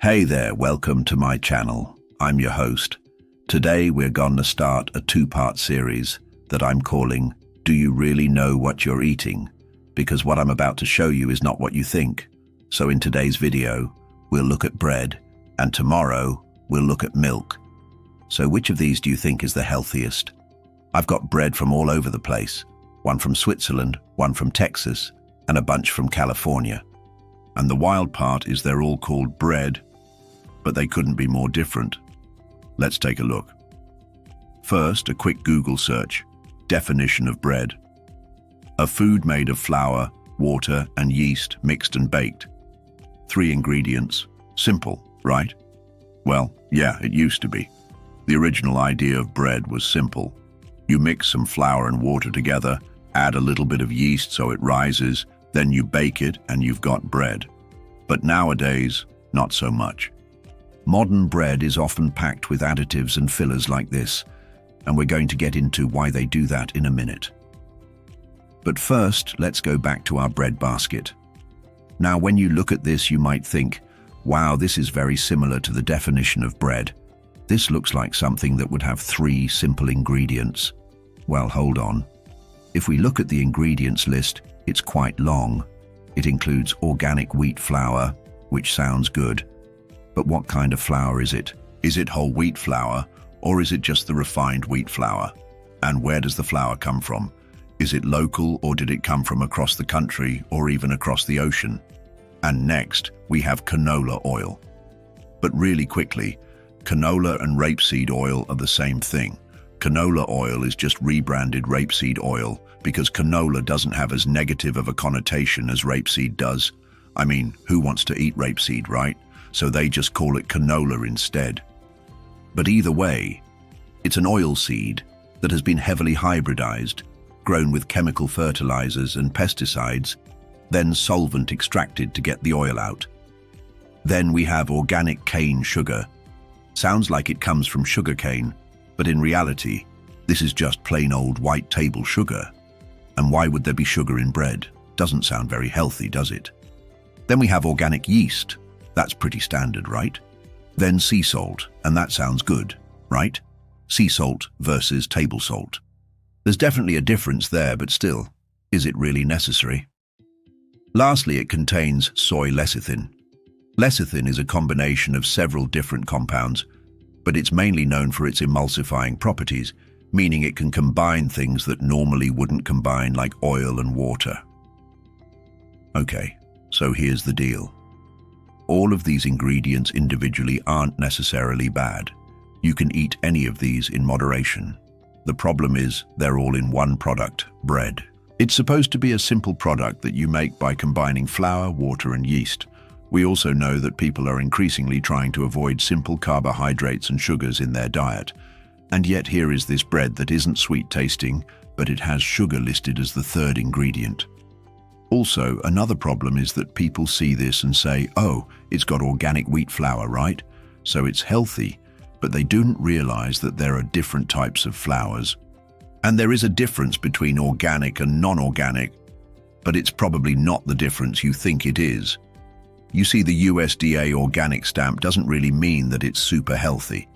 Hey there, welcome to my channel. I'm your host. Today we're going to start a two-part series that I'm calling Do You Really Know What You're Eating? Because what I'm about to show you is not what you think. So in today's video, we'll look at bread, and tomorrow we'll look at milk. So which of these do you think is the healthiest? I've got bread from all over the place. One from Switzerland, one from Texas, and a bunch from California. And the wild part is they're all called bread, but they couldn't be more different. Let's take a look. First, a quick Google search. Definition of bread. A food made of flour, water, and yeast mixed and baked. 3 ingredients. Simple, right? Well, yeah, it used to be. The original idea of bread was simple. You mix some flour and water together, add a little bit of yeast so it rises, then you bake it and you've got bread. But nowadays, not so much. Modern bread is often packed with additives and fillers like this, and we're going to get into why they do that in a minute. But first, let's go back to our bread basket. Now, when you look at this, you might think, wow, this is very similar to the definition of bread. This looks like something that would have 3 simple ingredients. Well, hold on. If we look at the ingredients list, it's quite long. It includes organic wheat flour, which sounds good. But what kind of flour is it? Is it whole wheat flour, or is it just the refined wheat flour? And where does the flour come from? Is it local, or did it come from across the country, or even across the ocean? And next, we have canola oil. But really quickly, canola and rapeseed oil are the same thing. Canola oil is just rebranded rapeseed oil because canola doesn't have as negative of a connotation as rapeseed does. I mean, who wants to eat rapeseed, right? So they just call it canola instead. But either way, it's an oil seed that has been heavily hybridized, grown with chemical fertilizers and pesticides, then solvent extracted to get the oil out. Then we have organic cane sugar. Sounds like it comes from sugar cane, but in reality, this is just plain old white table sugar. And why would there be sugar in bread? Doesn't sound very healthy, does it? Then we have organic yeast. That's pretty standard, right? Then sea salt, and that sounds good, right? Sea salt versus table salt. There's definitely a difference there, but still, is it really necessary? Lastly, it contains soy lecithin. Lecithin is a combination of several different compounds, but it's mainly known for its emulsifying properties, meaning it can combine things that normally wouldn't combine, like oil and water. Okay, so here's the deal. All of these ingredients individually aren't necessarily bad. You can eat any of these in moderation. The problem is they're all in one product, bread. It's supposed to be a simple product that you make by combining flour, water, and yeast. We also know that people are increasingly trying to avoid simple carbohydrates and sugars in their diet. And yet here is this bread that isn't sweet tasting, but it has sugar listed as the 3rd ingredient. Also, another problem is that people see this and say, oh, it's got organic wheat flour, right? So it's healthy, but they don't realize that there are different types of flours. And there is a difference between organic and non-organic, but it's probably not the difference you think it is. You see, the USDA organic stamp doesn't really mean that it's super healthy.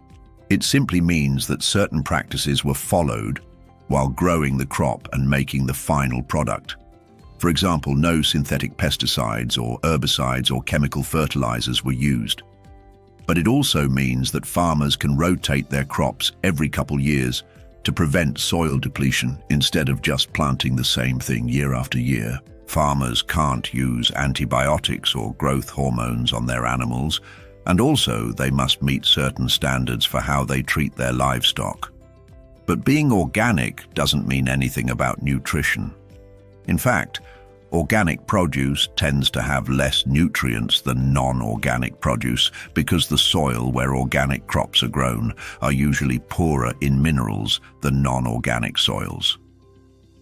It simply means that certain practices were followed while growing the crop and making the final product. For example, no synthetic pesticides or herbicides or chemical fertilizers were used. But it also means that farmers can rotate their crops every couple years to prevent soil depletion instead of just planting the same thing year after year. Farmers can't use antibiotics or growth hormones on their animals, and also they must meet certain standards for how they treat their livestock. But being organic doesn't mean anything about nutrition. In fact, organic produce tends to have less nutrients than non-organic produce because the soil where organic crops are grown are usually poorer in minerals than non-organic soils.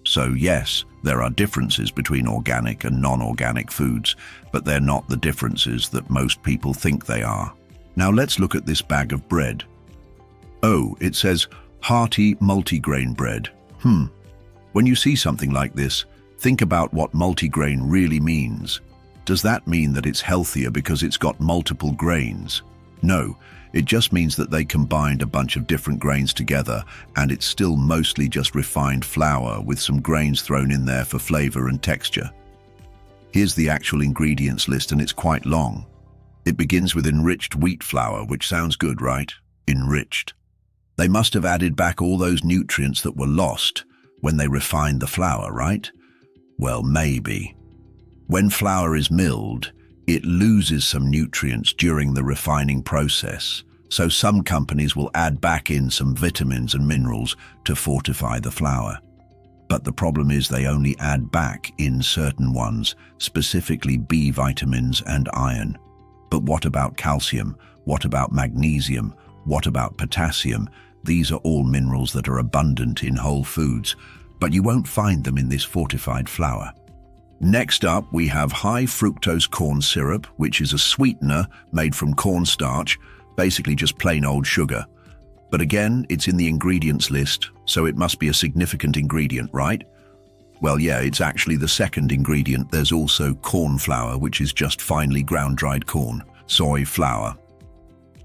So yes, there are differences between organic and non-organic foods, but they're not the differences that most people think they are. Now let's look at this bag of bread. Oh, it says hearty multigrain bread. When you see something like this, think about what multigrain really means. Does that mean that it's healthier because it's got multiple grains? No, it just means that they combined a bunch of different grains together and it's still mostly just refined flour with some grains thrown in there for flavor and texture. Here's the actual ingredients list and it's quite long. It begins with enriched wheat flour, which sounds good, right? Enriched. They must have added back all those nutrients that were lost when they refined the flour, right? Well, maybe. When flour is milled, it loses some nutrients during the refining process, so some companies will add back in some vitamins and minerals to fortify the flour. But the problem is they only add back in certain ones, specifically B vitamins and iron. But what about calcium? What about magnesium? What about potassium? These are all minerals that are abundant in whole foods, but you won't find them in this fortified flour. Next up, we have high fructose corn syrup, which is a sweetener made from cornstarch, basically just plain old sugar. But again, it's in the ingredients list, so it must be a significant ingredient, right? Well, yeah, it's actually the second ingredient. There's also corn flour, which is just finely ground dried corn, soy flour,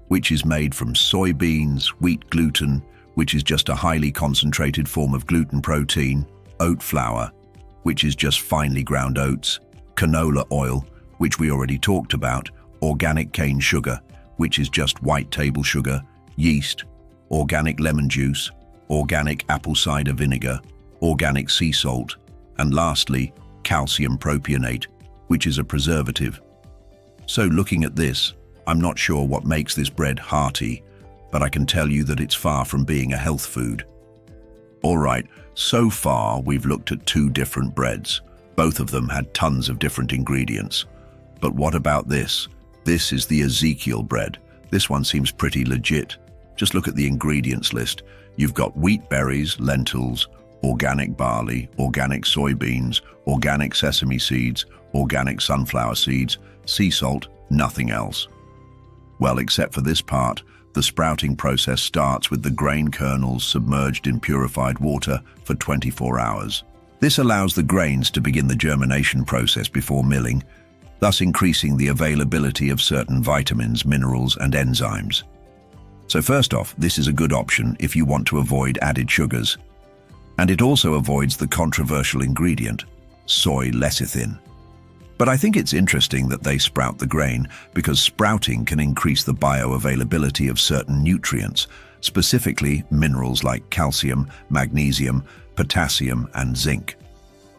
which is made from soybeans, wheat gluten, which is just a highly concentrated form of gluten protein, oat flour, which is just finely ground oats, canola oil, which we already talked about, organic cane sugar, which is just white table sugar, yeast, organic lemon juice, organic apple cider vinegar, organic sea salt, and lastly, calcium propionate, which is a preservative. So looking at this, I'm not sure what makes this bread hearty, but I can tell you that it's far from being a health food. All right, so far we've looked at two different breads. Both of them had tons of different ingredients. But what about this? This is the Ezekiel bread. This one seems pretty legit. Just look at the ingredients list. You've got wheat berries, lentils, organic barley, organic soybeans, organic sesame seeds, organic sunflower seeds, sea salt, nothing else. Well, except for this part, the sprouting process starts with the grain kernels submerged in purified water for 24 hours. This allows the grains to begin the germination process before milling, thus increasing the availability of certain vitamins, minerals, and enzymes. So first off, this is a good option if you want to avoid added sugars. And it also avoids the controversial ingredient, soy lecithin. But I think it's interesting that they sprout the grain because sprouting can increase the bioavailability of certain nutrients, specifically minerals like calcium, magnesium, potassium, and zinc.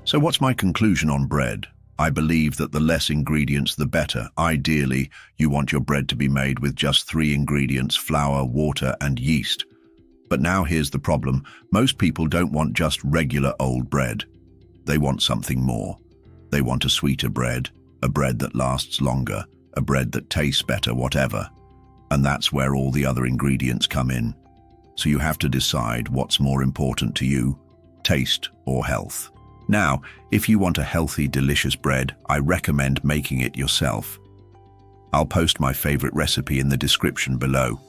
So what's my conclusion on bread? I believe that the less ingredients, the better. Ideally, you want your bread to be made with just 3 ingredients, flour, water, and yeast. But now here's the problem. Most people don't want just regular old bread. They want something more. They want a sweeter bread, a bread that lasts longer, a bread that tastes better, whatever. And that's where all the other ingredients come in. So you have to decide what's more important to you, taste or health. Now, if you want a healthy, delicious bread, I recommend making it yourself. I'll post my favorite recipe in the description below.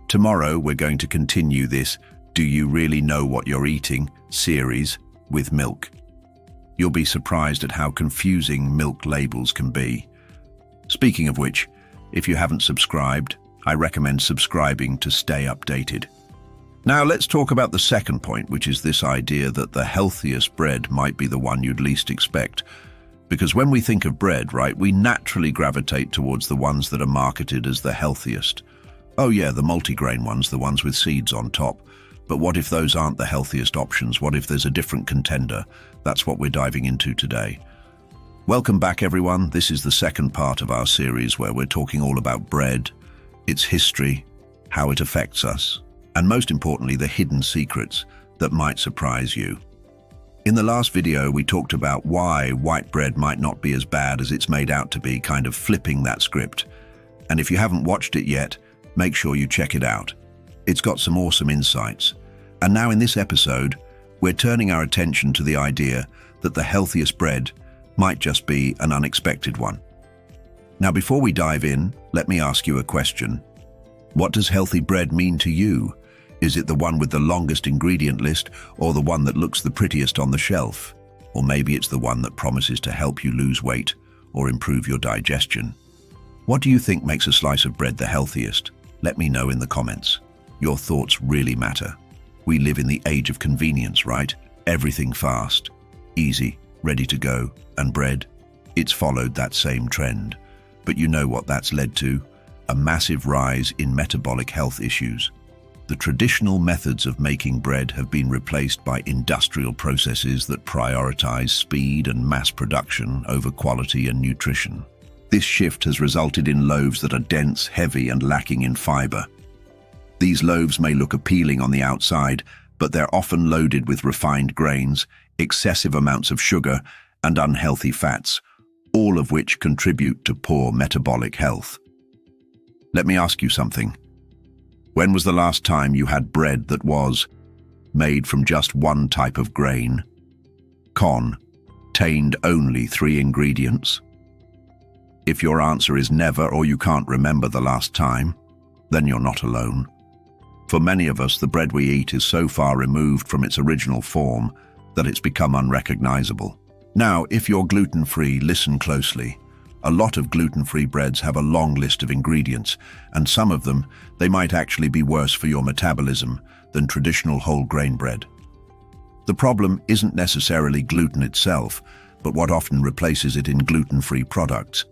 Tomorrow, we're going to continue this "Do You Really Know What You're Eating" series with milk. You'll be surprised at how confusing milk labels can be. Speaking of which, if you haven't subscribed, I recommend subscribing to stay updated. Now let's talk about the second point, which is this idea that the healthiest bread might be the one you'd least expect. Because when we think of bread, right, we naturally gravitate towards the ones that are marketed as the healthiest. Oh yeah, the multigrain ones, the ones with seeds on top. But what if those aren't the healthiest options? What if there's a different contender? That's what we're diving into today. Welcome back, everyone. This is the second part of our series where we're talking all about bread, its history, how it affects us, and most importantly, the hidden secrets that might surprise you. In the last video, we talked about why white bread might not be as bad as it's made out to be, kind of flipping that script. And if you haven't watched it yet, make sure you check it out. It's got some awesome insights. And now in this episode, we're turning our attention to the idea that the healthiest bread might just be an unexpected one. Now, before we dive in, let me ask you a question. What does healthy bread mean to you? Is it the one with the longest ingredient list, or the one that looks the prettiest on the shelf? Or maybe it's the one that promises to help you lose weight, or improve your digestion. What do you think makes a slice of bread the healthiest? Let me know in the comments. Your thoughts really matter. We live in the age of convenience, right? Everything fast, easy, ready to go, and bread, it's followed that same trend. But you know what that's led to? A massive rise in metabolic health issues. The traditional methods of making bread have been replaced by industrial processes that prioritize speed and mass production over quality and nutrition. This shift has resulted in loaves that are dense, heavy, and lacking in fiber. These loaves may look appealing on the outside, but they're often loaded with refined grains, excessive amounts of sugar, and unhealthy fats, all of which contribute to poor metabolic health. Let me ask you something. When was the last time you had bread that was made from just one type of grain, contained only 3 ingredients? If your answer is never, or you can't remember the last time, then you're not alone. For many of us, the bread we eat is so far removed from its original form that it's become unrecognizable. Now, if you're gluten-free, listen closely. A lot of gluten-free breads have a long list of ingredients, and some of them, they might actually be worse for your metabolism than traditional whole grain bread. The problem isn't necessarily gluten itself, but what often replaces it in gluten-free products.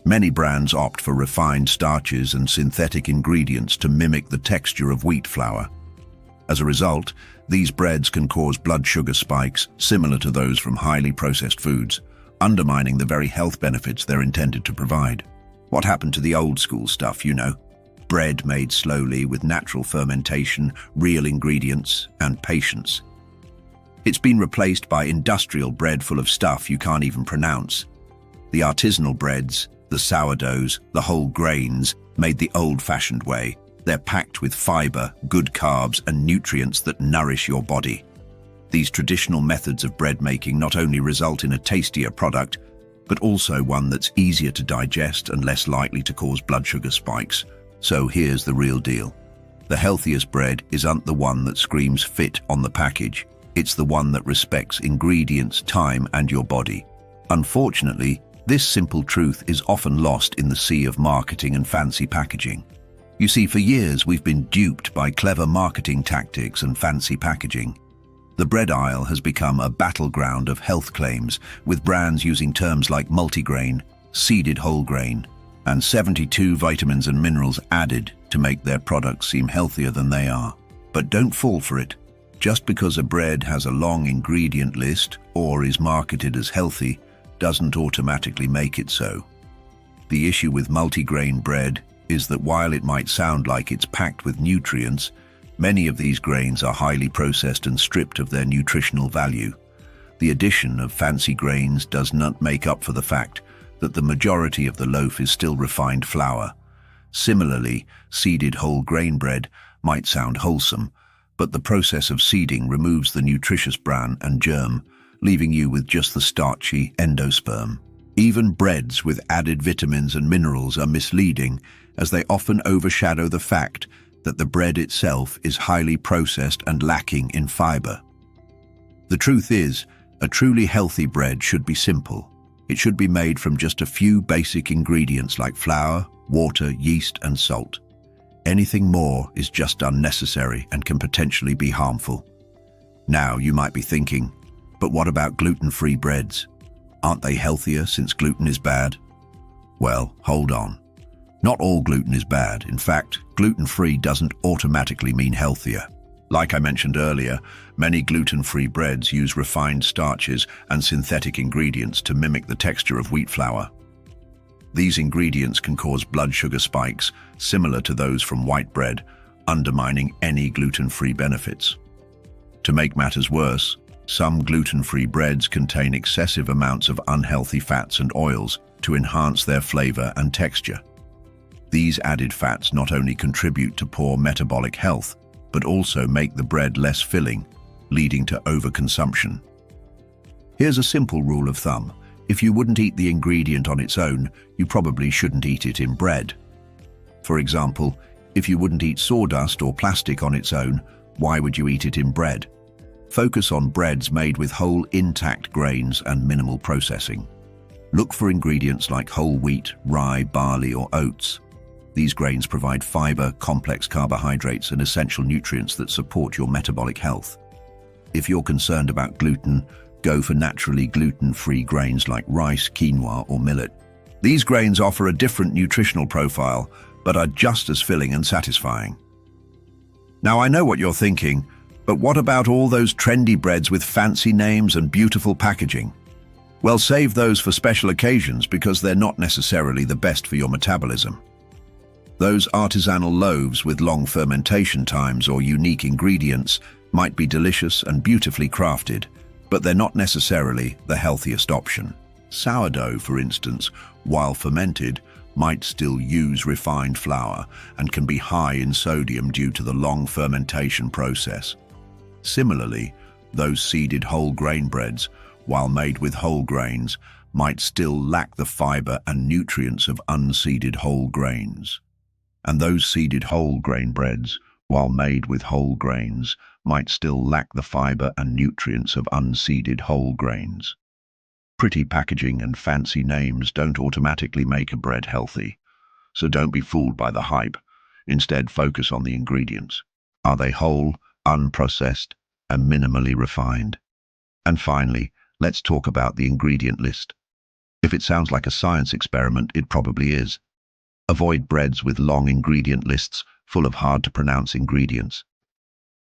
Many brands opt for refined starches and synthetic ingredients to mimic the texture of wheat flour. As a result, these breads can cause blood sugar spikes similar to those from highly processed foods, undermining the very health benefits they're intended to provide. What happened to the old school stuff, you know? Bread made slowly with natural fermentation, real ingredients, and patience. It's been replaced by industrial bread full of stuff you can't even pronounce. The artisanal breads, the sourdoughs, the whole grains, made the old-fashioned way. They're packed with fiber, good carbs, and nutrients that nourish your body. These traditional methods of bread making not only result in a tastier product, but also one that's easier to digest and less likely to cause blood sugar spikes. So here's the real deal. The healthiest bread isn't the one that screams fit on the package. It's the one that respects ingredients, time, and your body. Unfortunately, this simple truth is often lost in the sea of marketing and fancy packaging. You see, for years we've been duped by clever marketing tactics and fancy packaging. The bread aisle has become a battleground of health claims, with brands using terms like multigrain, seeded whole grain, and 72 vitamins and minerals added to make their products seem healthier than they are. But don't fall for it. Just because a bread has a long ingredient list or is marketed as healthy doesn't automatically make it so. The issue with multigrain bread is that while it might sound like it's packed with nutrients, many of these grains are highly processed and stripped of their nutritional value. The addition of fancy grains does not make up for the fact that the majority of the loaf is still refined flour. Similarly, seeded whole grain bread might sound wholesome, but the process of seeding removes the nutritious bran and germ, leaving you with just the starchy endosperm. Even breads with added vitamins and minerals are misleading, as they often overshadow the fact that the bread itself is highly processed and lacking in fiber. The truth is, a truly healthy bread should be simple. It should be made from just a few basic ingredients like flour, water, yeast, and salt. Anything more is just unnecessary and can potentially be harmful. Now, you might be thinking, but what about gluten-free breads? Aren't they healthier since gluten is bad? Well, hold on. Not all gluten is bad. In fact, gluten-free doesn't automatically mean healthier. Like I mentioned earlier, many gluten-free breads use refined starches and synthetic ingredients to mimic the texture of wheat flour. These ingredients can cause blood sugar spikes, similar to those from white bread, undermining any gluten-free benefits. To make matters worse, some gluten-free breads contain excessive amounts of unhealthy fats and oils to enhance their flavor and texture. These added fats not only contribute to poor metabolic health, but also make the bread less filling, leading to overconsumption. Here's a simple rule of thumb. If you wouldn't eat the ingredient on its own, you probably shouldn't eat it in bread. For example, if you wouldn't eat sawdust or plastic on its own, why would you eat it in bread? Focus on breads made with whole, intact grains and minimal processing. Look for ingredients like whole wheat, rye, barley, or oats. These grains provide fiber, complex carbohydrates, and essential nutrients that support your metabolic health. If you're concerned about gluten, go for naturally gluten-free grains like rice, quinoa, or millet. These grains offer a different nutritional profile, but are just as filling and satisfying. Now, I know what you're thinking, but what about all those trendy breads with fancy names and beautiful packaging? Well, save those for special occasions because they're not necessarily the best for your metabolism. Those artisanal loaves with long fermentation times or unique ingredients might be delicious and beautifully crafted, but they're not necessarily the healthiest option. Sourdough, for instance, while fermented, might still use refined flour and can be high in sodium due to the long fermentation process. Similarly, those seeded whole grain breads, while made with whole grains, might still lack the fiber and nutrients of unseeded whole grains. And those seeded whole grain breads, while made with whole grains, might still lack the fiber and nutrients of unseeded whole grains. Pretty packaging and fancy names don't automatically make a bread healthy, so don't be fooled by the hype. Instead, focus on the ingredients. Are they whole, unprocessed, and minimally refined? And finally, let's talk about the ingredient list. If it sounds like a science experiment, it probably is. Avoid breads with long ingredient lists full of hard-to-pronounce ingredients.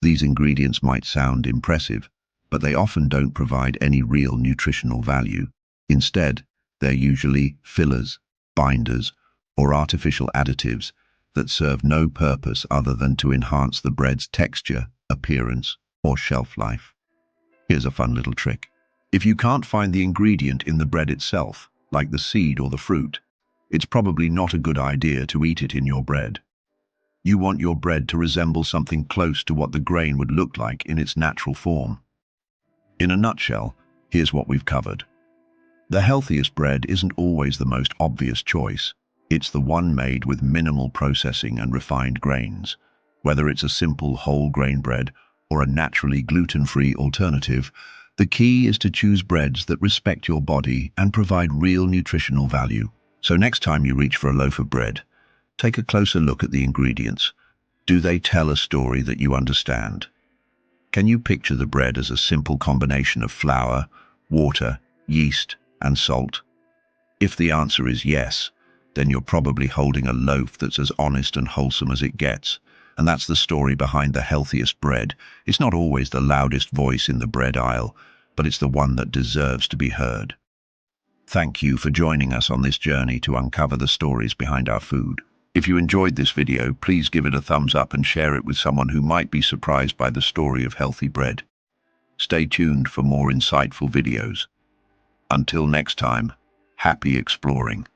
These ingredients might sound impressive, but they often don't provide any real nutritional value. Instead, they're usually fillers, binders, or artificial additives that serve no purpose other than to enhance the bread's texture, appearance, or shelf life. Here's a fun little trick. If you can't find the ingredient in the bread itself, like the seed or the fruit, it's probably not a good idea to eat it in your bread. You want your bread to resemble something close to what the grain would look like in its natural form. In a nutshell, here's what we've covered. The healthiest bread isn't always the most obvious choice. It's the one made with minimal processing and refined grains. Whether it's a simple whole grain bread or a naturally gluten-free alternative, the key is to choose breads that respect your body and provide real nutritional value. So next time you reach for a loaf of bread, take a closer look at the ingredients. Do they tell a story that you understand? Can you picture the bread as a simple combination of flour, water, yeast, and salt? If the answer is yes, then you're probably holding a loaf that's as honest and wholesome as it gets. And that's the story behind the healthiest bread. It's not always the loudest voice in the bread aisle, but it's the one that deserves to be heard. Thank you for joining us on this journey to uncover the stories behind our food. If you enjoyed this video, please give it a thumbs up and share it with someone who might be surprised by the story of healthy bread. Stay tuned for more insightful videos. Until next time, happy exploring.